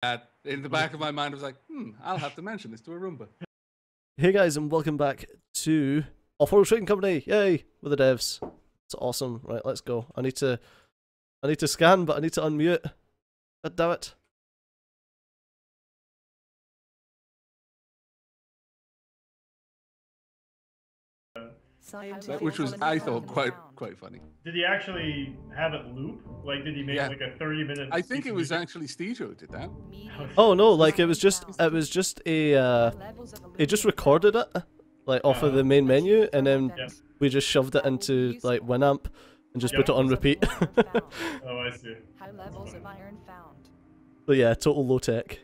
In the back of my mind, I was like, I'll have to mention this to a Roomba. Hey guys, and welcome back to Offworld Trading Company. Yay, with the devs. It's awesome. Right, let's go. I need to scan, but I need to unmute. God damn it. Which was, I thought, quite funny. Did he actually have it loop? Like, did he make like a 30-minute? I think it was actually Steve who did that. Oh no, like it was just a it just recorded it like off of the main menu, and then we just shoved it into like Winamp and just put it on repeat. Oh, I see. High levels of iron found. So yeah, total low tech.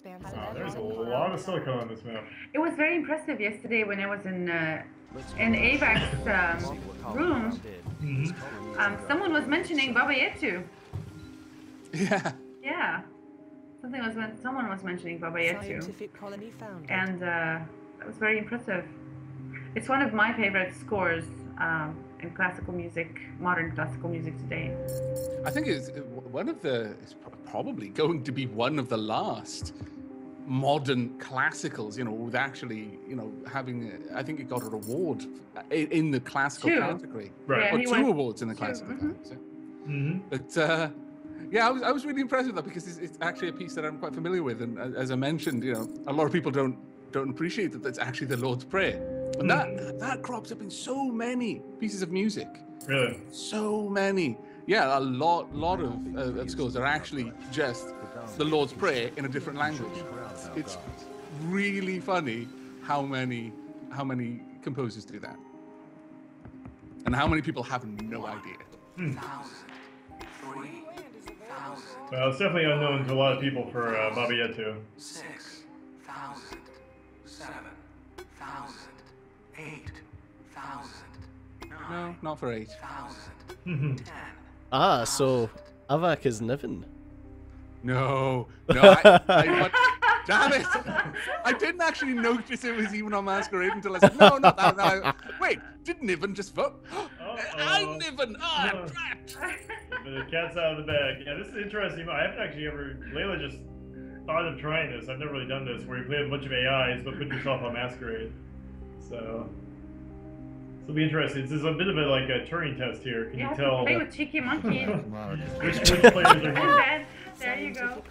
Wow, there's a lot of silicon on this map. It was very impressive yesterday when I was in Aavak's room. Someone was mentioning Baba Yetu. Yeah. Yeah. Someone was mentioning Baba Yetu. And that was very impressive. It's one of my favorite scores in classical music, modern classical music today. I think it's probably going to be one of the last modern classicals, with actually, having, I think it got an award in the classical category. Right. Or two awards in the classical category. But yeah, I was really impressed with that because it's actually a piece that I'm quite familiar with, and as I mentioned, a lot of people don't appreciate that that's actually the Lord's Prayer, and that crops up in so many pieces of music. Really? So many. Yeah, a lot of scores are actually just the Lord's Prayer in a different language. It's really funny how many composers do that, and how many people have no idea. Well, it's definitely unknown to a lot of people for Baba Yetu. 6,000, 7,000, 8,000. No, not for 8. 10. Ah, so Aavak is Niven. No, damn it! I didn't actually notice it was even on Masquerade until I said, no, not that. No. Wait, did Niven just vote? I'm Niven! I'm trapped! The cat's out of the bag. Yeah, this is interesting. I haven't actually ever... Layla just thought of trying this. I've never really done this, where you play with a bunch of AIs, but put yourself on Masquerade. So... This will be interesting. This is a bit of a Turing test here. Can you tell... play with cheeky monkeys. which players are here? There you go.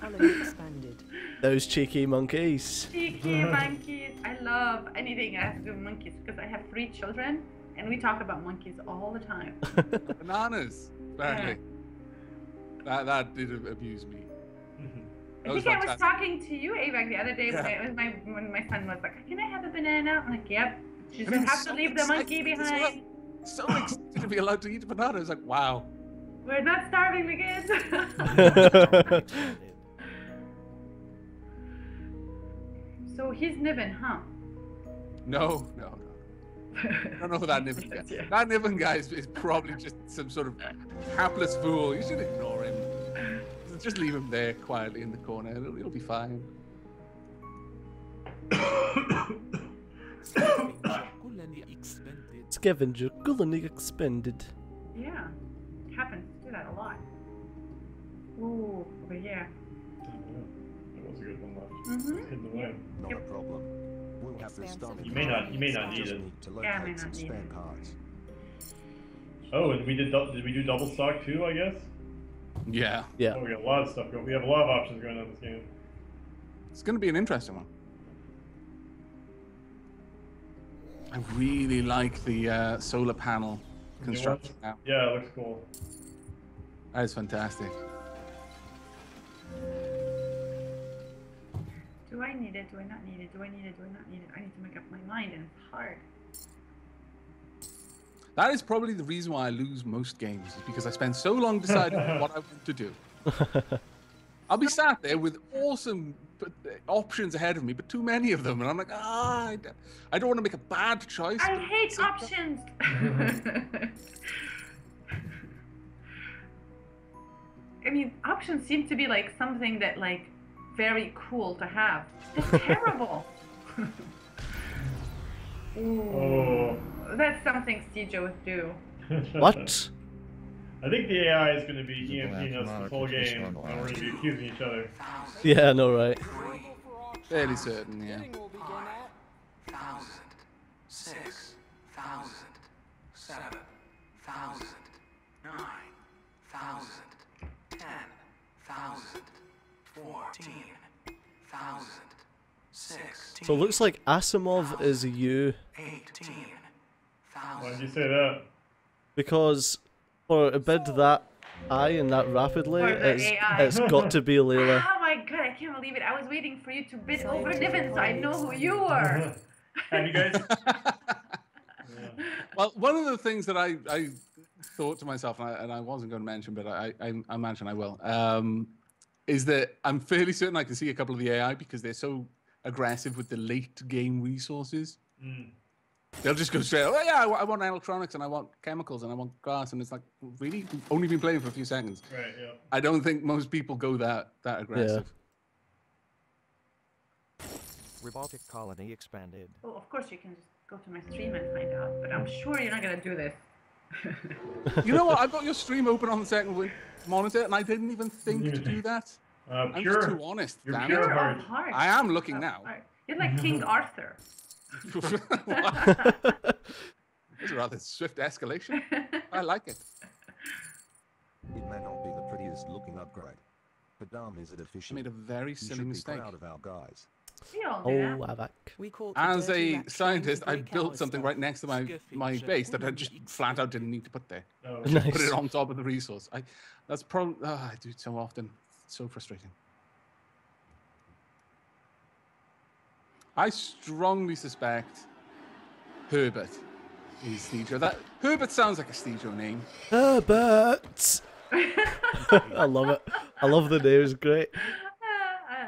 Those cheeky monkeys. Cheeky monkeys. I love anything that has to do with monkeys because I have 3 children and we talk about monkeys all the time. Bananas, apparently. Yeah. That did abuse me. I think I was talking to you, Aavak, the other day when my son was like, "Can I have a banana?" I'm like, "Yep." She said, "Have to leave the monkey behind." So excited to be allowed to eat a banana. It's like, wow. We're not starving the kids. So he's Niven, huh? No. I don't know who that Niven guy is. That Niven guy is probably just some sort of hapless fool. You should ignore him. Just leave him there quietly in the corner. It'll be fine. Scavenger Gullenig expended. Yeah, it happens to do that a lot. Ooh, over here. That was a good one left. Hidden away. Not a problem. We'll have this done. You may not need it. Yeah, I may not need it. Oh, and did we do double stock too, I guess? Yeah. Oh, we got a lot of stuff going. We have a lot of options going on in this game. It's going to be an interesting one. I really like the solar panel construction now. Yeah, it looks cool. That is fantastic. Do I need it? Do I not need it? Do I need it? Do I not need it? I need to make up my mind, and it's hard. That is probably the reason why I lose most games, is because I spend so long deciding what I want to do. I'll be sat there with awesome options ahead of me, but too many of them, and I'm like, I don't want to make a bad choice. I hate options. I mean, options seem to be like something that very cool to have. It's terrible. Ooh. Oh. That's something Stejo would do. What? I think the AI is going to be EMPing us this whole game, and we're going to be accusing each other. Yeah, I know, right? Fairly certain, yeah. 5,000, 6,000, 7,000, 9,000, 10,000, 14,000, 16,000. So it looks like Asimov is you. 18,000. Why did you say that? Because for a bid that high and that rapidly, For the AI. it's got to be Layla. Oh my god, I can't believe it. I was waiting for you to bid over Niven so I know who you were. Have you guys? Well, one of the things that I thought to myself, and I wasn't going to mention, but I imagine I will, is that I'm fairly certain I can see a couple of the AI because they're so aggressive with the late game resources. Mm. They'll just go straight, oh yeah, I want electronics and I want chemicals and I want grass, and it's like, really? You've only been playing for a few seconds. Right, yeah. I don't think most people go that aggressive. Robotic colony expanded. Well, of course you can just go to my stream and find out, but I'm sure you're not gonna do this. You know what? I've got your stream open on the second monitor, and I didn't even think to do that. I'm just too honest. You're damn pure it. heart. Of heart. I am looking Of now. heart. You're like King Arthur. It's a rather swift escalation. I like it. It may not be the prettiest looking upgrade, but damn is it I efficient. made a very You silly should be mistake. proud of our guys. We all Oh, do that. Aavak. As a scientist, I built something right next to my base that I just flat out didn't need to put there. Oh. Put Nice. it on top of the resource. That's probably I do it so often. It's so frustrating. I strongly suspect Herbert is Steejo. That Herbert sounds like a Steejo name. Herbert! I love it. I love the name, it's great.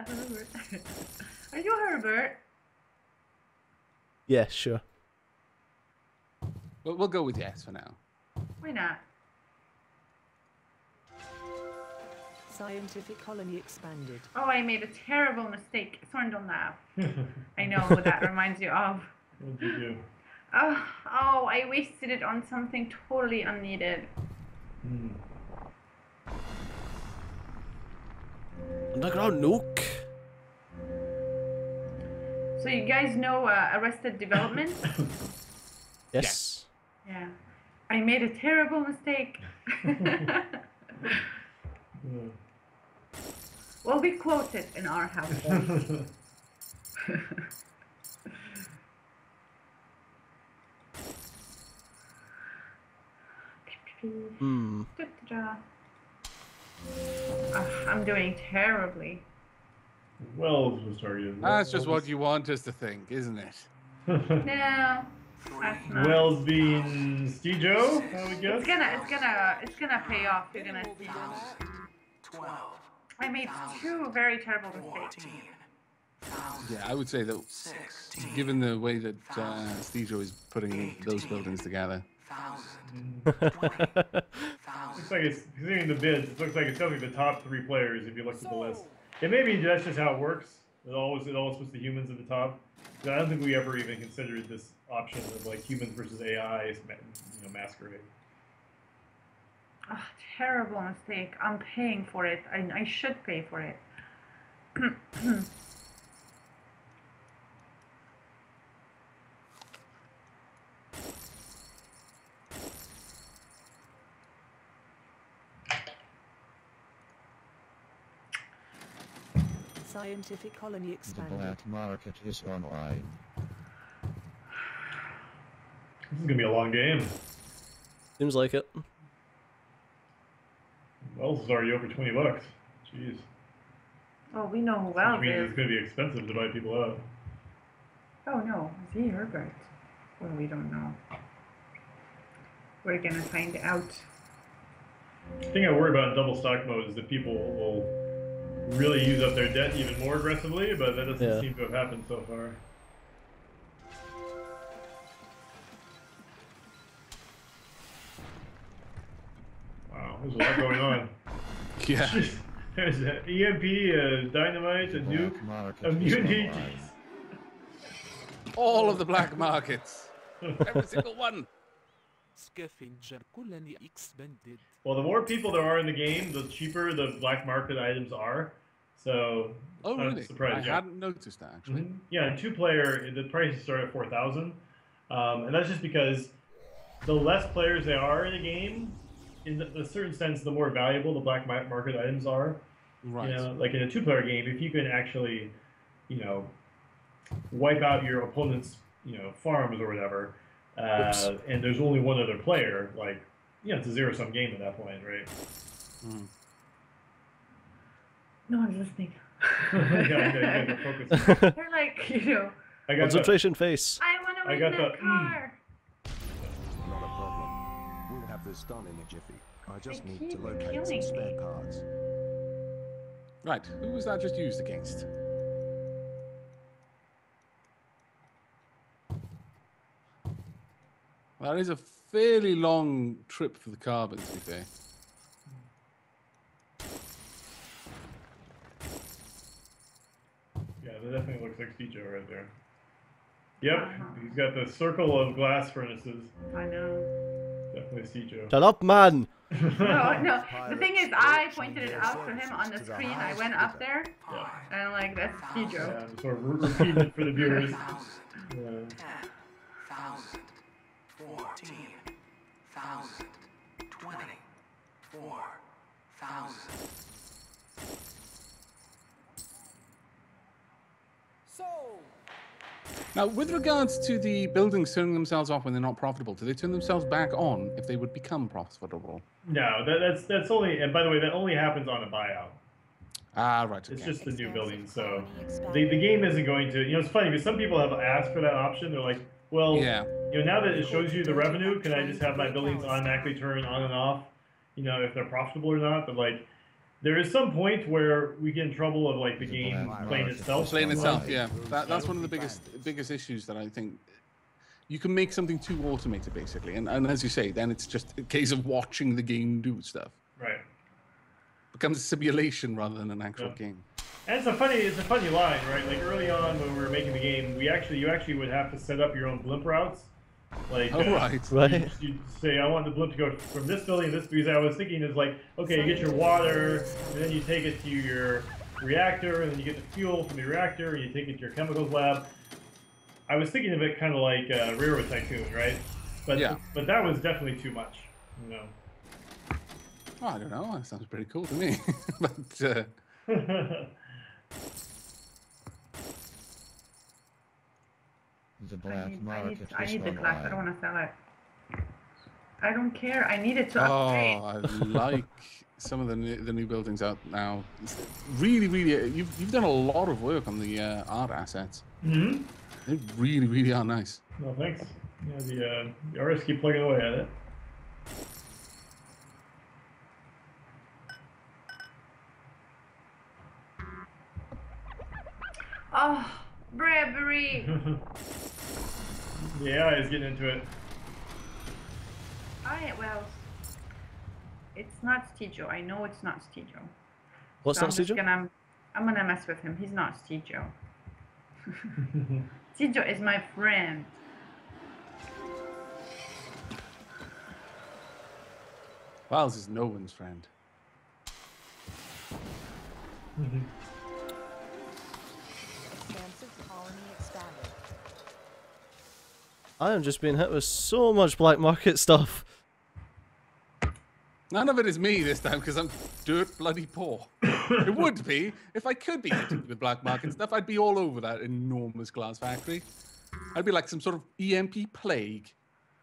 Herbert. Are you Herbert? Yeah, sure. We'll go with yes for now. Why not? Scientific colony expanded. Oh, I made a terrible mistake. Sorry, don't laugh. I know who that reminds you of. What did you do? Oh, I wasted it on something totally unneeded. Hmm. Underground nuke. So you guys know Arrested Development? Yes. Yeah. I made a terrible mistake. Well, we quote it in our household. Hmm. I'm doing terribly. Wells was targeted. That's just what you want us to think, isn't it? No, that's not. Wells being Steejo, I would guess. It's gonna pay off. You're gonna see. 12, I made two very terrible mistakes. 14,000, Yeah, I would say that 16,000. given the way that Steejo is putting those buildings together. Looks like it's, considering the bids, it looks like it's definitely the top 3 players if you look at the list. And maybe that's just how it works. It always puts the humans at the top. But I don't think we ever even considered this option of like humans versus AI, masquerade. Oh, terrible mistake. I'm paying for it. I should pay for it. Scientific colony The expanded. black market is online. This is gonna be a long game. Seems like it. Wells is already over $20. Jeez. Oh, we know who Wells Which means is. it's gonna be expensive to buy people out. Oh no, is he Herbert? Well, we don't know. We're gonna find out. The thing I worry about in double stock mode is that people will really use up their debt even more aggressively, but that doesn't seem to have happened so far. Wow, there's a lot going on. Yeah. There's an EMP, a dynamite, a nuke, Black market a is mutiny. online. All of the black markets. Every single one. Scavenger colony expanded. Well, the more people there are in the game, the cheaper the black market items are. So, it's Oh, not really? surprising. I hadn't noticed that, actually. Mm-hmm. Yeah, in 2-player, the prices start at 4,000. And that's just because the less players there are in a game, in a certain sense, the more valuable the black market items are. Right. You know, like in a 2-player game, if you can actually, you know, wipe out your opponent's, you know, farms or whatever, and there's only one other player, like, you know, it's a zero-sum game at that point, right? Mm. No one's listening. Yeah, I know, you guys are focusing. They're like, you know, Concentration face. I want to I win got that the, car. Not a problem. We'll have this done in a jiffy. I just They need to keep locate killing some me. spare parts. Right. Who was that just used against? Well, that is a fairly long trip for the carbon, to be fair. Yeah, that definitely looks like Sticho right there. Yep, he's got the circle of glass furnaces. I know. Definitely Sticho. Shut up, man. No. The thing is, I pointed it out for him on the screen. I went up there, Yeah. and I'm like, that's Sticho. Yeah, I'm sort of repeating it for the viewers. Yeah. 10,000, 14,000, 20, 4,000. Now, with regards to the buildings turning themselves off when they're not profitable, do they turn themselves back on if they would become profitable? No, that's only, and by the way, that only happens on a buyout. Ah, right. Okay. It's just the new building, so the game isn't going to. You know, it's funny because some people have asked for that option. They're like, well, Yeah. you know, now that it shows you the revenue, can I just have my buildings automatically turn on and off? You know, if they're profitable or not. But like, there is some point where we get in trouble of like the game playing itself. Playing itself, yeah. That's one of the biggest issues that I think. You can make something too automated, basically, and as you say, then it's just a case of watching the game do stuff. Right. Becomes a simulation rather than an actual game. And it's a funny line, right? Like early on when we were making the game, you actually would have to set up your own blimp routes. Like, right. You'd say, I want the blimp to go from this building to this, because I was thinking is like, okay, you get your water, and then you take it to your reactor, and then you get the fuel from the reactor, and you take it to your chemicals lab. I was thinking of it kind of like Railroad Tycoon, right? But but that was definitely too much, you know. Oh, I don't know. That sounds pretty cool to me. But The black market I is need the one glass. I eye. don't want to sell it. I don't care. I need it to upgrade. oh, I like some of the new buildings out now. It's really, you've done a lot of work on the art assets. Mm-hmm. They really are nice. No, thanks. Yeah, the artists keep plugging away at it. Oh, bravery. The AI is getting into it. Well, it's not Sticho. I know it's not Sticho. What's not Sticho? I'm gonna mess with him. He's not Sticho. Sticho is my friend. Wiles is no one's friend. Expansive colony expanded. I am just being hit with so much black market stuff. None of it is me this time because I'm dirt bloody poor. It would be. If I could be hit with black market stuff, I'd be all over that enormous glass factory. I'd be like some sort of EMP plague.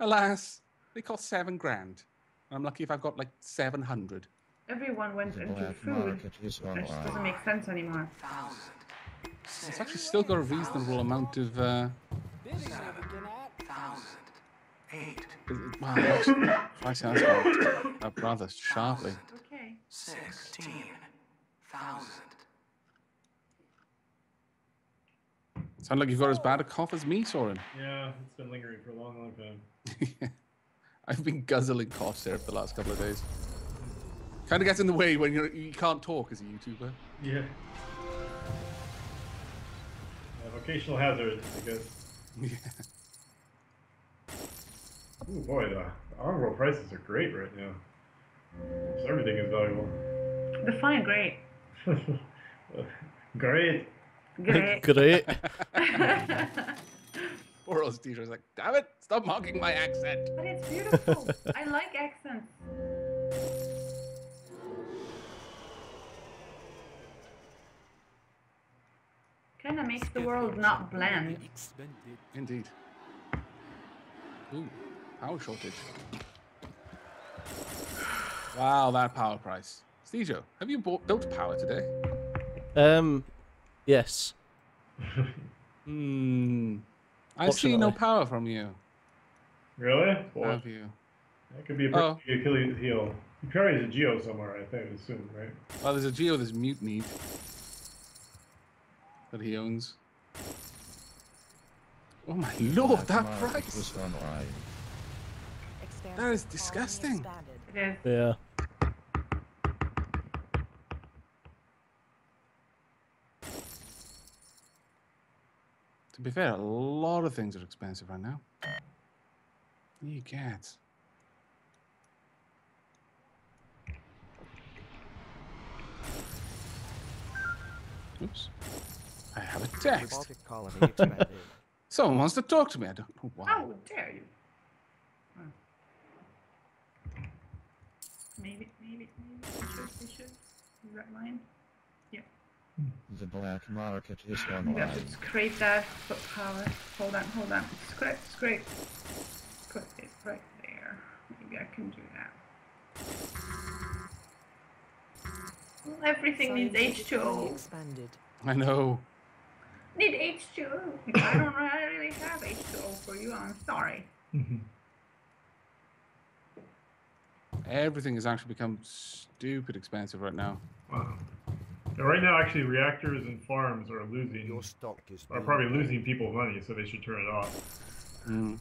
Alas, they cost $7 grand. I'm lucky if I've got like 700. Everyone went into black food. market is one That just eye. doesn't make sense anymore. It's actually still got a reasonable amount of. Thousand, 8, Wow, actually, price has gone up rather sharply. Okay. 16,000. Sound like you've got as bad a cough as me, Soren. Yeah, it's been lingering for a long time. I've been guzzling cough syrup the last couple of days. Kind of gets in the way when you can't talk as a YouTuber. Yeah. Vocational hazard, I guess. Yeah. Ooh, boy, Underworld prices are great right now. Almost everything is valuable. Define great. Great. Great. Great. Poor old teacher's like, damn it, stop mocking my accent. But it's beautiful. I like accents. Kind of makes the world not bland. Expanded. Indeed. Ooh, power shortage. Wow, that power price. Stejo, have you built power today? Yes. I see no Fortunately. power from you. Really? Well, Have you? that could be a pretty big Achilles heel. He carries a Geo somewhere, I think, assume, right? Well, there's a Geo, there's Mutiny that he owns. Oh my lord, that price! That is disgusting. It is. Yeah. To be fair, a lot of things are expensive right now. You can't. Oops. I have a text. Someone wants to talk to me. I don't know why. How dare you? Maybe. We should. Is that mine? Yeah. The black market is Maybe I online. should scrape that. Put power. Hold on. Scrape. Put it right there. Maybe I can do that. Well, everything needs H2O. Expanded. I know. Need H2O. I don't really have H2O for you. I'm sorry. Everything has actually become stupid expensive right now. Wow. And right now, actually, reactors and farms are losing. Your stock is Are probably losing people money, so they should turn it off. Mm.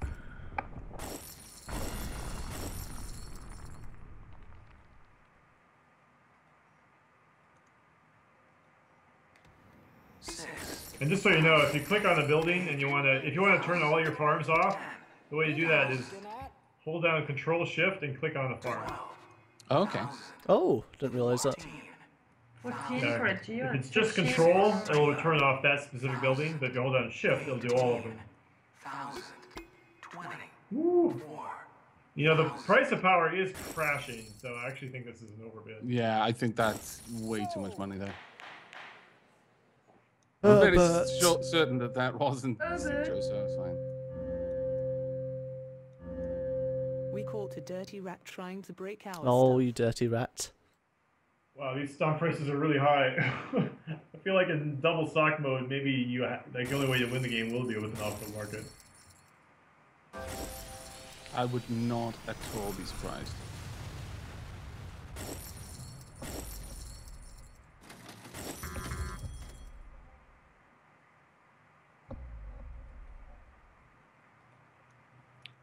And just so you know, if you click on a building and if you want to turn all your farms off, the way you do that is hold down Control Shift and click on the farm. Okay. Oh, didn't realize that. 14 for a Geo. If it's just Control, it will turn off that specific building. But if you hold down Shift, it'll do all of them. 20. Woo. You know, the price of power is crashing, so I actually think this is an overbid. Yeah, I think that's way too much money there. I'm very certain that wasn't Joe, so it's fine. We caught a dirty rat trying to break our Oh, stuff. you dirty rat. Wow, these stock prices are really high. I feel like in double stock mode, maybe like the only way to win the game will be with an off-road market. I would not at all be surprised.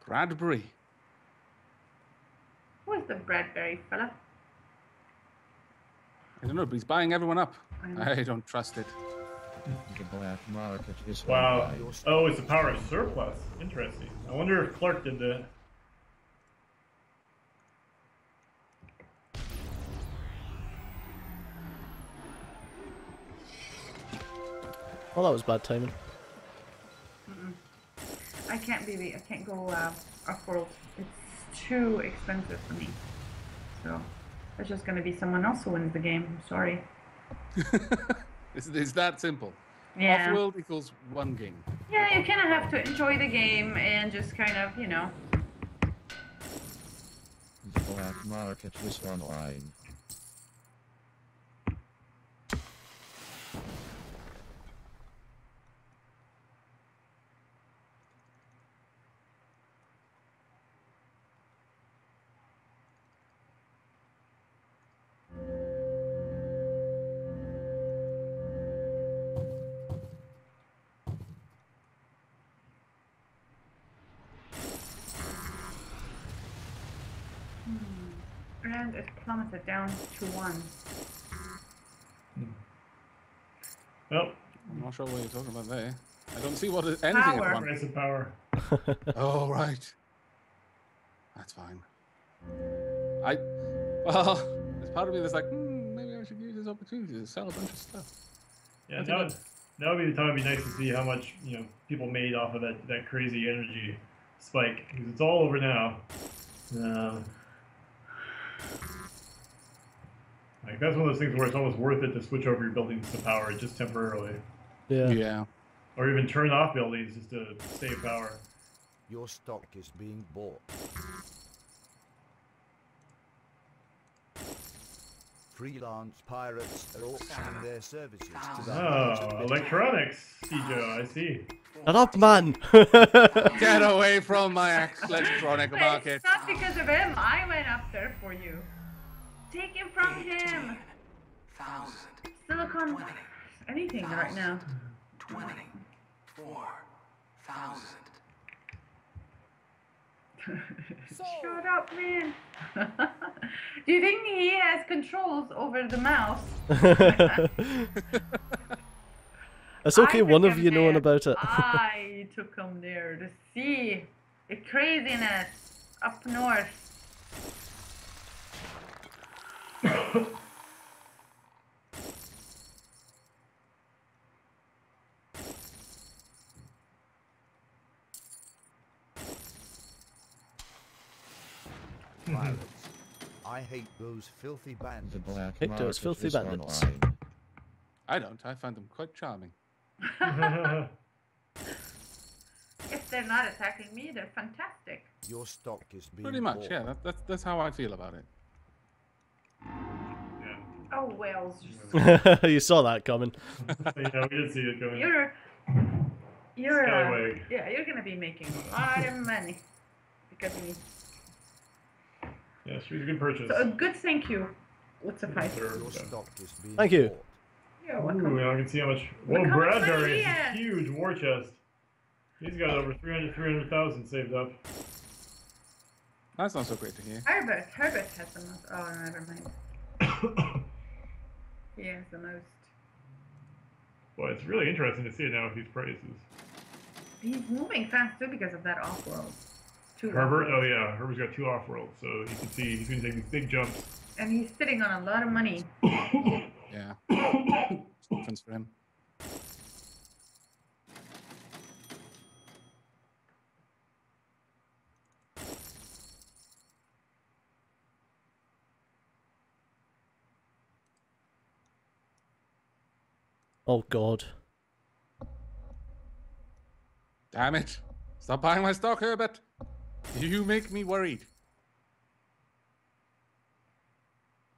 Bradbury. Who is the Bradbury fella? I don't know, but he's buying everyone up. I I don't trust it. The black market is Wow. online. Oh, it's a power surplus. Interesting. I wonder if Clark did that. Well, that was bad timing. I can't go Offworld. It's too expensive for me. So it's just gonna be someone else who wins the game. I'm sorry. It's that simple. Yeah. Offworld equals one game. Yeah, you kind of have to enjoy the game and just kind of, you know. The black market is online. And it plummeted down to 1. Well, I'm not sure what you're talking about there. I don't see what anything Power. at one. price of power. Oh, right. That's fine. Well, there's part of me that's like, maybe I should use this opportunity to sell a bunch of stuff. Yeah, now would be the time. It'd be nice to see how much people made off of that crazy energy spike, because it's all over now. Like that's one of those things where it's almost worth it to switch over your buildings to power just temporarily. Yeah. Yeah. Or even turn off buildings just to save power. Your stock is being bought. Freelance pirates are auctioning their services to the Oh, electronics, Joe, I see. Shut up, man! Get away from my electronic market. It's not because of him. I went up there for you. Take it from him. Silicon, anything right now. 24,000. Shut up, man. Do you think he has controls over the mouse? It's okay, one of you knowing about it. I took him there to see the craziness up north. pirates. I hate those filthy bandits. Hate those filthy bandits. I don't. I find them quite charming. If they're not attacking me, they're fantastic. Your stock is being Pretty much, bought. yeah. That's how I feel about it. Yeah. Oh, whales. You saw that coming. Yeah, we did see it coming. You're Skyway. yeah, you're gonna be making a lot of money because of me. Yeah, she's a good purchase. So a good thank you would suffice. Your stock is being Thank you. bought. You're welcome. Ooh, now I can see how much. Whoa, Look how much Bradbury money he is a has. huge war chest. He's got over 300,000 saved up. That's not so great to hear. Herbert has the most. Oh, never mind. He has the most. Well, it's really interesting to see it now with these prices. He's moving fast too because of that Offworld. Herbert? Oh yeah, Herbert's got 2 Offworlds, so you can see he's going to take these big jumps. And he's sitting on a lot of money. Yeah. Difference for him. Oh god. Damn it. Stop buying my stock, Herbert. You make me worried.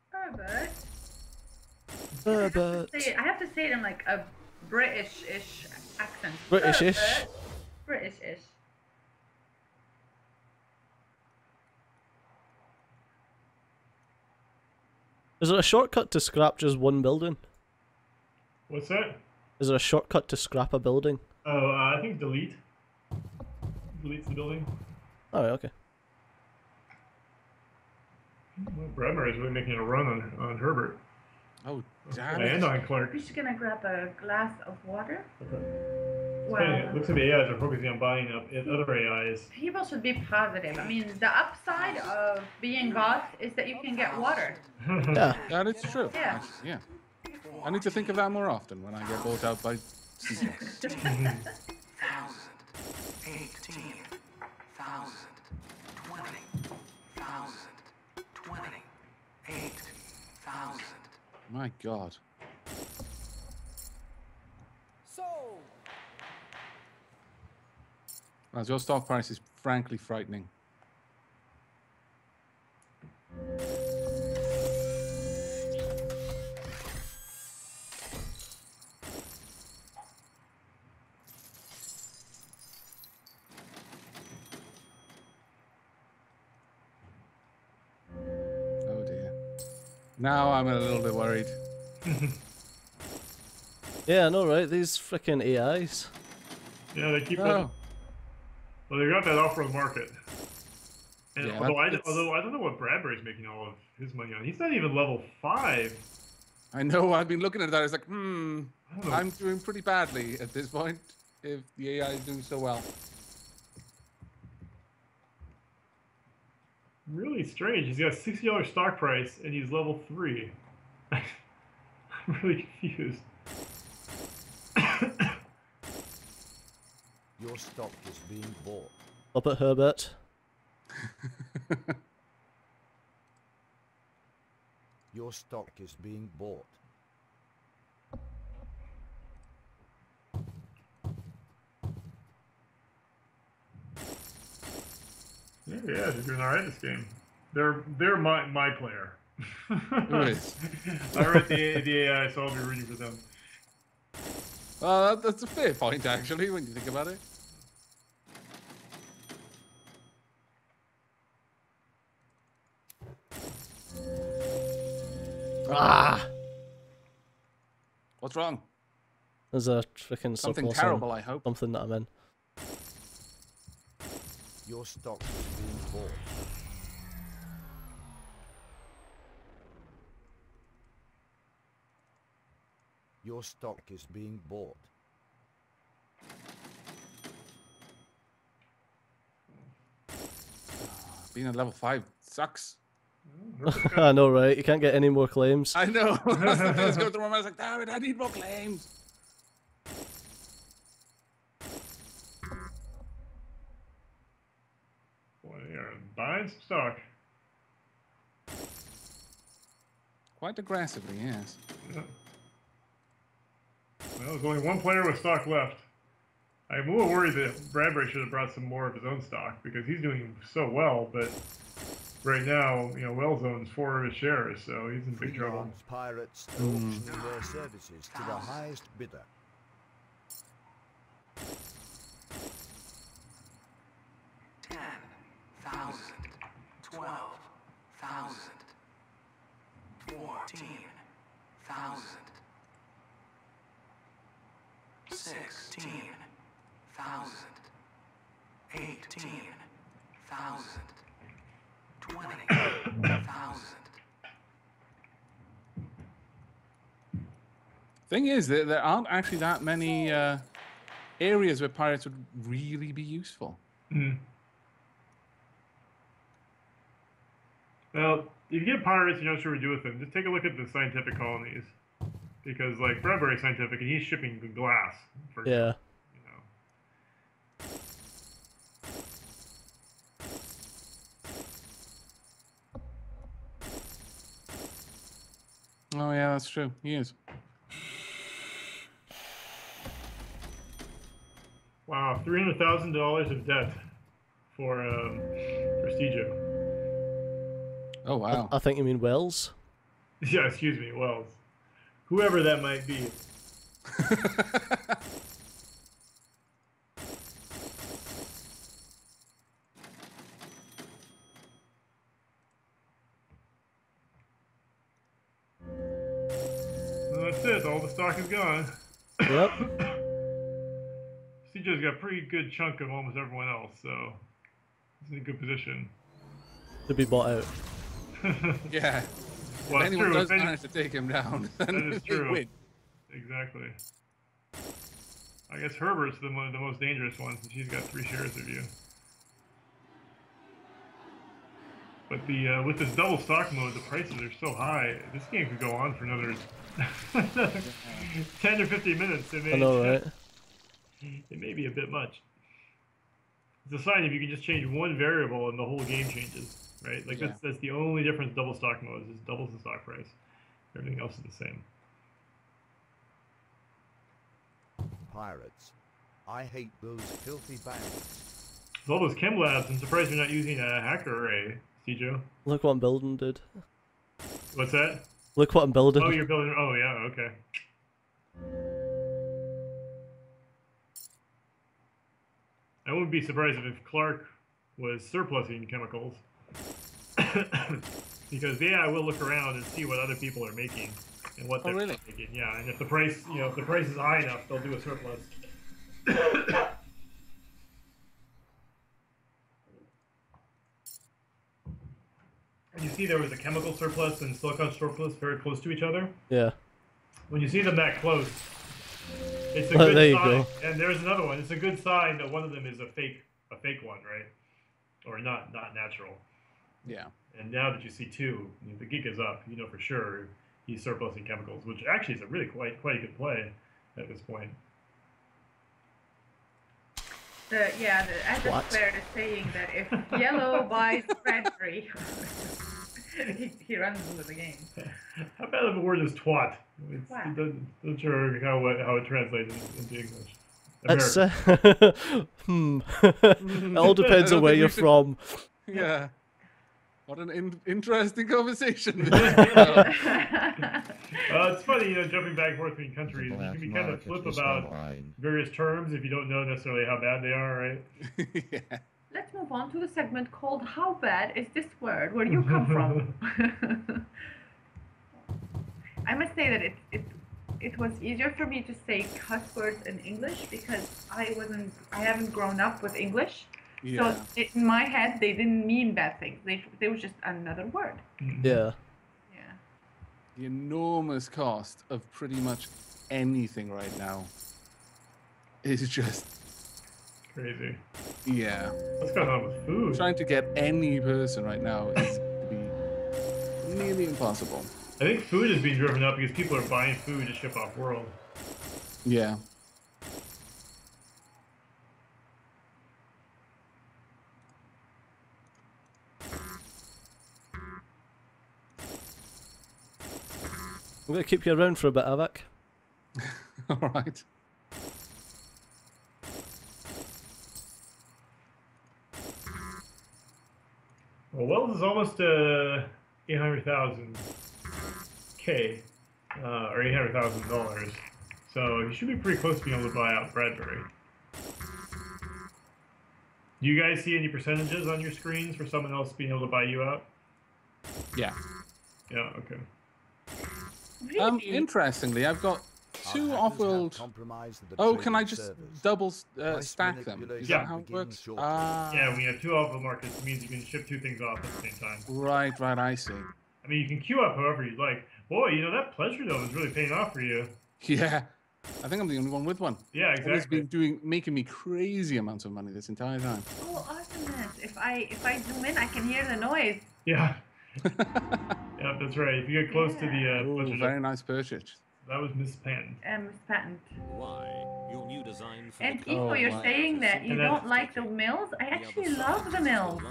Herbert. Herbert. I have to say it in like a British-ish accent. British-ish? Herbert. British-ish. Is there a shortcut to scrap just one building? What's that? Is there a shortcut to scrap a building? Oh, I think delete. Deletes the building. Oh, okay. Well, Bradbury's really making a run on Herbert. Oh, damn And it. on Clark. We're just gonna grab a glass of water. Okay. Wow. It looks like the AIs are focusing on buying up other AIs. People should be positive. I mean, the upside of being boss is that you can get water. Yeah. That is true. Yeah. Yeah. I need to think of that more often when I get bought out by seagulls. 18,000. 20,000. 28,000. My God. As your stock price is frankly frightening. Oh dear. Now I'm a little bit worried. Yeah, I know, right? These frickin' AIs. Yeah, they keep Oh. Well, they got that off-road market. And Yeah, although I that's- don't know what Bradbury's making all of his money on. He's not even level 5. I know, I've been looking at that. It's like, I don't know. I'm doing pretty badly at this point if the AI is doing so well. really strange. He's got a $60 stock price and he's level 3. I'm really confused. Your stock is being bought. Up at Herbert. Your stock is being bought. Yeah, they're doing alright this game. They're my player. Who is? I read the AI, so I'll be rooting for them. Well, that's a fair point, actually, when you think about it. Ah! What's wrong? There's a freaking Something surplus terrible, on I hope. something that I'm in. Your stock is being bought. Your stock is being bought. Being at level 5 sucks. I know, right? You can't get any more claims. I know. That's the thing that's going through my mind. I was like, damn it, I need more claims. Boy, they are buying some stock. Quite aggressively, yes. Yeah. Well, there's only one player with stock left. I'm a little worried that Bradbury should have brought some more of his own stock because he's doing so well, but right now, Wells owns 4 of his shares, so he's in big trouble. Freelance pirates are auctioning their services to the highest bidder. $10,000, $12,000, $14,000, $16,000, $18,000, $20,000. Thing is, there aren't actually that many areas where pirates would really be useful. Mm. Well, if you get pirates, you're not sure what to do with them. Just take a look at the scientific colonies, because like Bradbury Scientific, and he's shipping the glass. For Yeah. Oh yeah, that's true. He is. Wow, $300,000 of debt for Prestigio. Oh wow. I think you mean Wells. Yeah, excuse me, Wells. Whoever that might be. Well, that's it. All the stock is gone. Yep. CJ's got a pretty good chunk of almost everyone else, so he's in a good position. To be bought out. Yeah. Well, if anyone true. does manage to take him down, then That is they true. win. Exactly. I guess Herbert's the most dangerous one since he's got 3 shares of you. But the with this double stock mode, the prices are so high. This game could go on for another 10 or 15 minutes. I know, right? It may be a bit much. It's a sign if you can just change one variable and the whole game changes, right? Like that's the only difference double stock mode is doubles the stock price. Everything else is the same. Pirates. I hate those filthy bandits. With all those chem labs, I'm surprised you're not using a hacker array, Cjo. Look what I'm building, dude. What's that? Look what I'm building. Oh, you're building. Oh, yeah, okay. I wouldn't be surprised if Clark was surplusing chemicals. Because I will look around and see what other people are making and what they're making. Yeah, and if the price, if the price is high enough, they'll do a surplus. And you see there was a chemical surplus and silicon surplus very close to each other. Yeah. When you see them that close, it's a good there you sign. go. And there's another one. It's a good sign that one of them is a fake one, right? Or not natural. Yeah. And now that you see 2, the geek is up. You know for sure he's surplusing chemicals, which actually is a really quite a good play at this point. The square is saying that if yellow buys Bradbury, he runs into the game. How bad of a word is twat? Twat. Not sure how it translates into English. It's, it all depends on where you're from. Yeah. What an interesting conversation. It's funny, jumping back and forth between countries. You can be kind of flip about various terms if you don't know necessarily how bad they are, right? Yeah. Let's move on to the segment called "How bad is this word? Where do you come from?" I must say that it was easier for me to say cuss words in English because I haven't grown up with English. Yeah. So in my head, they didn't mean bad things. They were just another word. Yeah. Yeah. The enormous cost of pretty much anything right now is just crazy. Yeah. What's going on with food? Trying to get any person right now is to be nearly impossible. I think food is being driven up because people are buying food to ship off world. Yeah. I'm going to keep you around for a bit, Aavak. Alright. Well, Wells is almost 800,000 K, or $800,000. So you should be pretty close to being able to buy out Bradbury. Do you guys see any percentages on your screens for someone else being able to buy you out? Yeah. Yeah, okay. Interestingly, I've got 2 Offworld. Oh, can I just double stack them? Is that how it works? Yeah, when you have 2 Offworld markets, it means you can ship 2 things off at the same time. Right, I see. I mean, you can queue up however you'd like. Boy, that pleasure dome is really paying off for you. Yeah. I think I'm the only one with one. Yeah, exactly. It's been making me crazy amounts of money this entire time. Oh, awesomeness. If I zoom in, I can hear the noise. Yeah. Yeah, that's right. If you get close to the pleasure very nice purchase. That was Miss Patent. Miss Patent. Why? Your new design for and Eco, you're saying that you don't like the mills? I actually love the mills.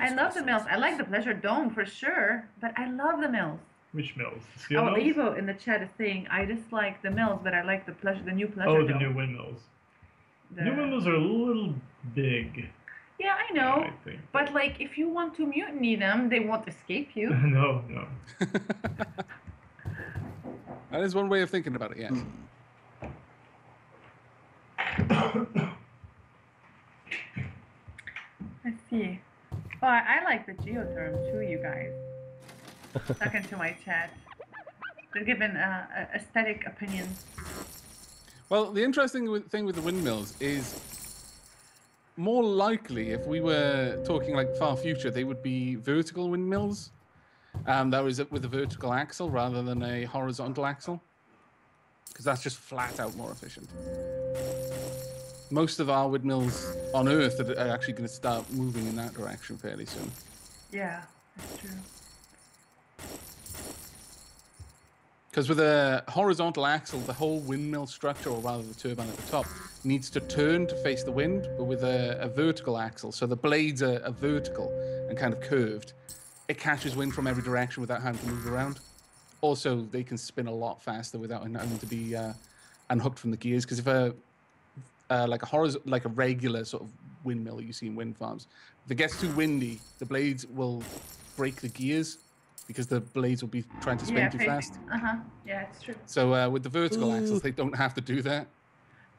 I love the mills. I like the pleasure dome for sure, but I love the mills. Which mills? Steel mills? Evo in the chat is saying I dislike the mills, but I like the new pleasure dome. Oh, the new windmills. New windmills are a little big. Yeah, I know. But like, if you want to mutiny them, they won't escape you. No. That is one way of thinking about it, yes. Let's see. Oh, I like the geotherm too, you guys. Stuck into my chat. They're given aesthetic opinions. Well, the interesting thing with the windmills is more likely, if we were talking like far future, they would be vertical windmills. That was with a vertical axle rather than a horizontal axle, because that's just flat out more efficient. Most of our windmills on Earth are actually going to start moving in that direction fairly soon. Yeah, that's true. Because with a horizontal axle, the whole windmill structure, or rather the turbine at the top, needs to turn to face the wind, but with a vertical axle, so the blades are vertical and kind of curved, it catches wind from every direction without having to move around. Also, they can spin a lot faster without having to be unhooked from the gears, because if like a regular sort of windmill you see in wind farms, if it gets too windy, the blades will break the gears, because the blades will be trying to spin too fast. Yeah, it's true. So with the vertical axles, they don't have to do that.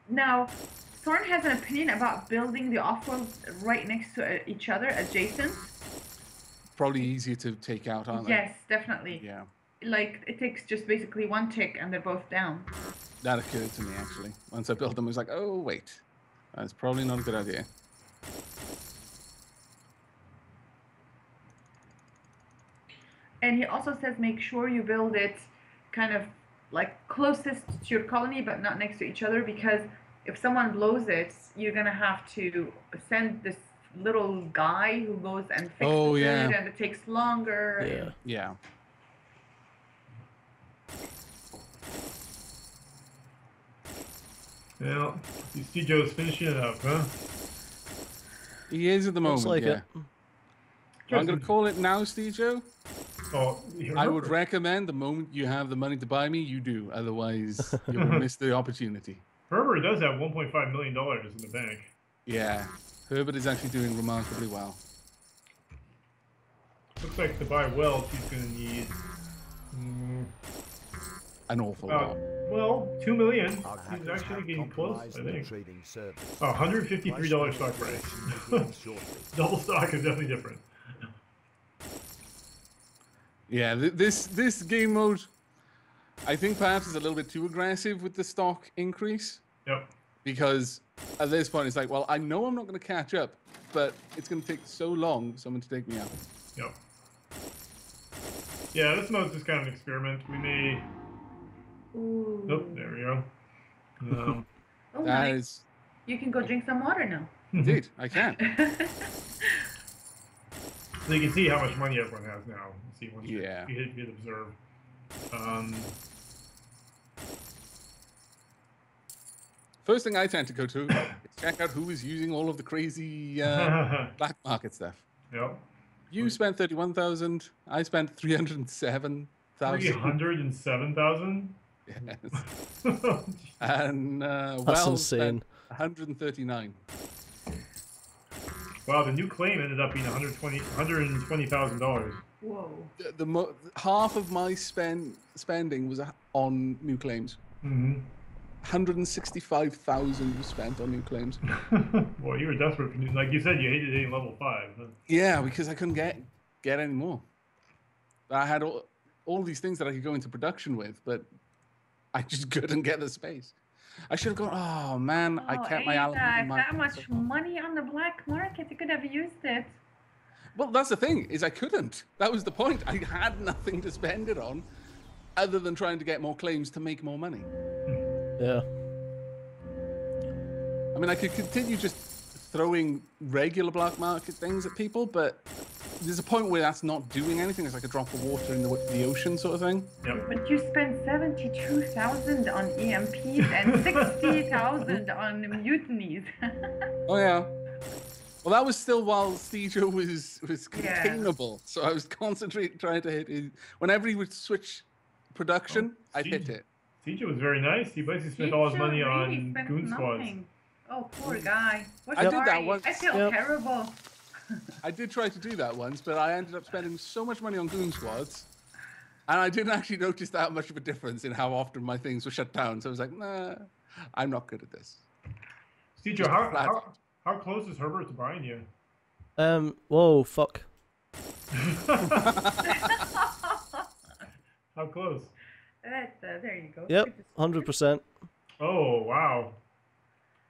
Now, Thorn has an opinion about building the Offworld right next to each other, adjacent. Probably easier to take out, aren't they? Yes, definitely. Yeah. Like, it takes just basically one tick and they're both down. That occurred to me, actually. Once I built them, I was like, oh, wait. That's probably not a good idea. And he also says make sure you build it kind of like closest to your colony, but not next to each other, because if someone blows it, you're going to have to send this little guy who goes and fixes Oh, yeah. it, and it takes longer. Yeah. Yeah. Well, you see Joe's finishing it up, huh? He is at the Looks moment, like yeah. it. I'm going to call it now, Steve Joe. Oh, I would recommend the moment you have the money to buy me, you do. Otherwise, you'll miss the opportunity. Herbert does have $1.5 million in the bank. Yeah. Herbert is actually doing remarkably well. Looks like to buy wealth, he's going to need... An awful lot. Well, $2 million. He's actually getting close, I think. Oh, $153 stock price. Double stock is definitely different. Yeah, this game mode, I think perhaps is a little bit too aggressive with the stock increase. Yep. Because at this point, it's like, well, I know I'm not going to catch up, but it's going to take so long for someone to take me out. Yep. Yeah, this mode's just kind of an experiment. We may... Ooh. Oh, there we go. Oh, That nice. is... You can go drink some water now. Indeed, I can. So you can see how much money everyone has now. See once Yeah. you hit observe. First thing I tend to go to is check out who is using all of the crazy black market stuff. Yep. You spent 31,000. I spent 307,000. 307,000. Yes. And That's Wells insane. spent 139. Wow, the new claim ended up being $120,000. Whoa. Half of my spending was on new claims. Mm-hmm. 165,000 was spent on new claims. Well, you were desperate for new. Like you said, you hated hitting level 5. Huh? Yeah, because I couldn't get any more. I had all these things that I could go into production with, but I just couldn't get the space. I should have gone, oh man, I kept my aluminium. That much money on the black market, you could have used it. Well, that's the thing, is I couldn't. That was the point. I had nothing to spend it on other than trying to get more claims to make more money. Yeah. I mean, I could continue just throwing regular black market things at people, but there's a point where that's not doing anything. It's like a drop of water in the ocean sort of thing. Yep. But you spent 72,000 on EMPs and 60,000 on mutinies. Oh yeah. Well, that was still while Stejo was containable, so I was concentrating trying to hit his. Whenever he would switch production, I'd hit it. Stejo was very nice. He basically spent all his money really on spent goon squads. nothing. Oh, poor guy. I did that once. I feel terrible. I did try to do that once, but I ended up spending so much money on goon squads, and I didn't actually notice that much of a difference in how often my things were shut down. So I was like, nah, I'm not good at this. Stejo, how close is Herbert to buying you? Whoa, fuck. How close? There you go. Yep, 100%. Oh, wow.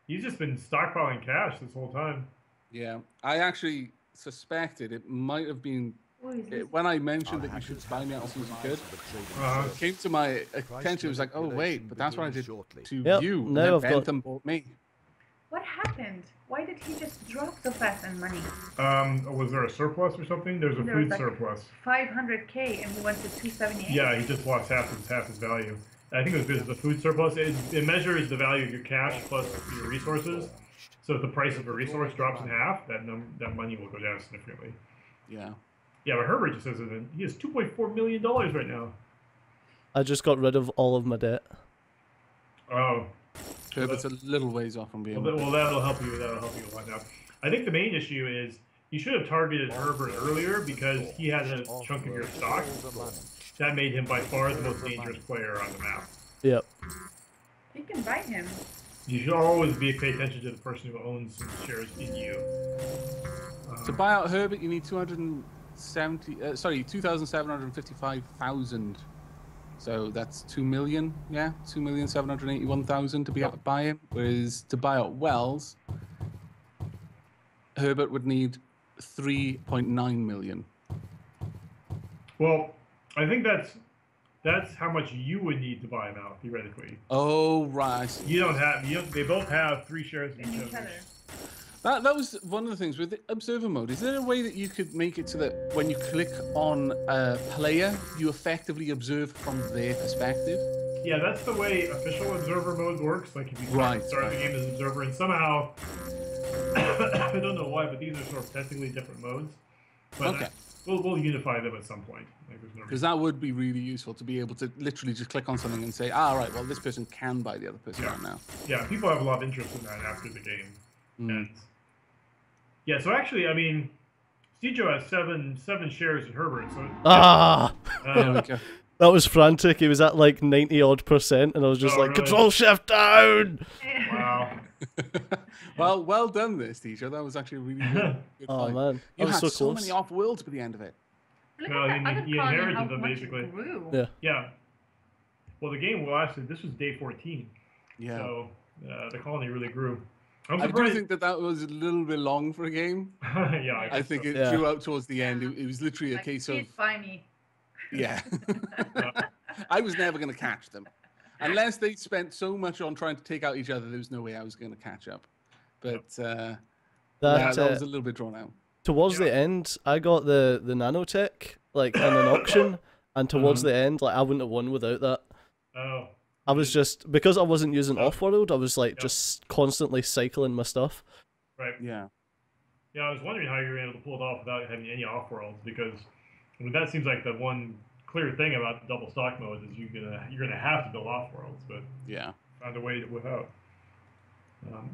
He's just been stockpiling cash this whole time. Yeah, I actually suspected it might have been when I mentioned that you should buy me out as soon as you could. It came to my attention. It was like, oh wait, but that's what I did to you. Now I've got... Bentham bought me. What happened? Why did he just drop so fast in money? Was there a surplus or something? There's a food surplus. 500K and he went to 278. Yeah, he just lost half his value. I think it was because of the food surplus. It measures the value of your cash plus your resources. So if the price of a resource drops in half, that money will go down significantly. Yeah. Yeah, but Herbert just says that he has $2.4 million right now. I just got rid of all of my debt. Oh. Herbert's a little ways off from being. Well, that'll help you. That'll help you a lot now. I think the main issue is you should have targeted Herbert earlier because he had a chunk of your stock. That made him by far the most dangerous player on the map. Yep. You can buy him. You should always pay attention to the person who owns some shares in you. To buy out Herbert, you need 2,755,000. So that's 2 million, yeah, 2,781,000 to be able to buy him. Whereas to buy out Wells, Herbert would need 3.9 million. Well, I think that's how much you would need to buy him out theoretically. Oh right. You don't have. They both have 3 shares in each other. That was one of the things with the observer mode. Is there a way that you could make it so that when you click on a player, you effectively observe from their perspective? Yeah, that's the way official observer mode works. Like if you start the game as observer, and somehow I don't know why, but these are sort of technically different modes. But okay. We'll unify them at some point. Because that would be really useful to be able to literally just click on something and say, all right, well, this person can buy the other person right now. Yeah, people have a lot of interest in that after the game. And yeah, so actually, I mean, Stejo has seven shares in Herbert. So there we go. That was frantic. He was at like 90-odd%, and I was just like, really? Control Shift down! Wow. well done there, Stejo. That was actually a really good fight. Man. You had so so many off-worlds by the end of it. Well, you inherited them, basically. Yeah. Yeah. Well, the game, this was day 14. Yeah. So the colony really grew. I do think that was a little bit long for a game. Yeah, I think it drew out towards the end. It was literally a case of... By me. Yeah. I was never going to catch them. Unless they spent so much on trying to take out each other, there was no way I was going to catch up. But that was a little bit drawn out. Towards the end, I got the nanotech, like, in an auction, and towards the end, like, I wouldn't have won without that. Oh. I was just, because I wasn't using Offworld, I was, like, just constantly cycling my stuff. Right. Yeah. Yeah, I was wondering how you were able to pull it off without having any Offworlds, because I mean, that seems like the one clear thing about the double stock mode is you're gonna have to build Offworlds, but yeah, found a way without.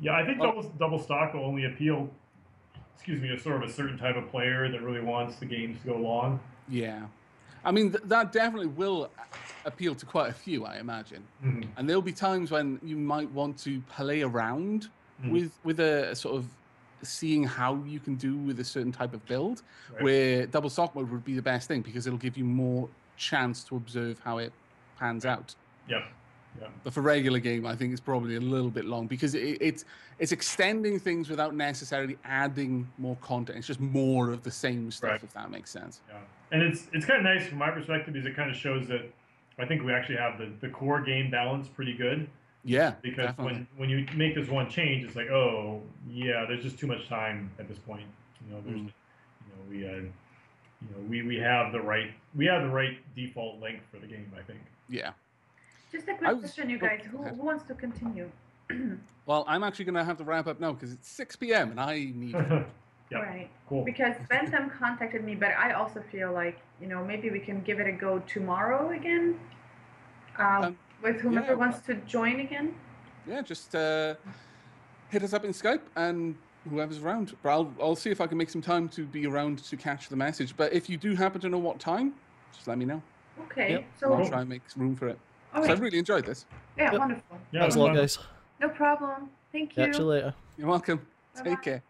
Yeah, I think double stock will only appeal, to sort of a certain type of player that really wants the games to go long. Yeah, I mean that definitely will appeal to quite a few, I imagine. And there'll be times when you might want to play around with a sort of seeing how you can do with a certain type of build, where double stock mode would be the best thing because it'll give you more chance to observe how it pans out. Yeah. But for regular game, I think it's probably a little bit long because it's extending things without necessarily adding more content. It's just more of the same stuff, if that makes sense. Yeah, and it's kind of nice from my perspective because it kind of shows that I think we actually have the core game balance pretty good. Yeah, because definitely. when you make this one change, it's like, oh yeah, there's just too much time at this point. There's we have the right default length for the game, I think. Yeah. Just a quick question, you guys. Who wants to continue? Well, I'm actually going to have to wrap up now because it's 6 p.m. and I need. Yeah. Right. Cool. Because Bentham contacted me, but I also feel like maybe we can give it a go tomorrow again. With whomever wants to join again. Yeah, just hit us up in Skype and whoever's around. But I'll see if I can make some time to be around to catch the message. But if you do happen to know what time, just let me know. Okay. Yep. So I'll try and make room for it. All So right. I've really enjoyed this. Yeah, wonderful. Yeah, Thanks a lot, guys. No problem. Thank you. Catch you later. You're welcome. Bye-bye. Take care.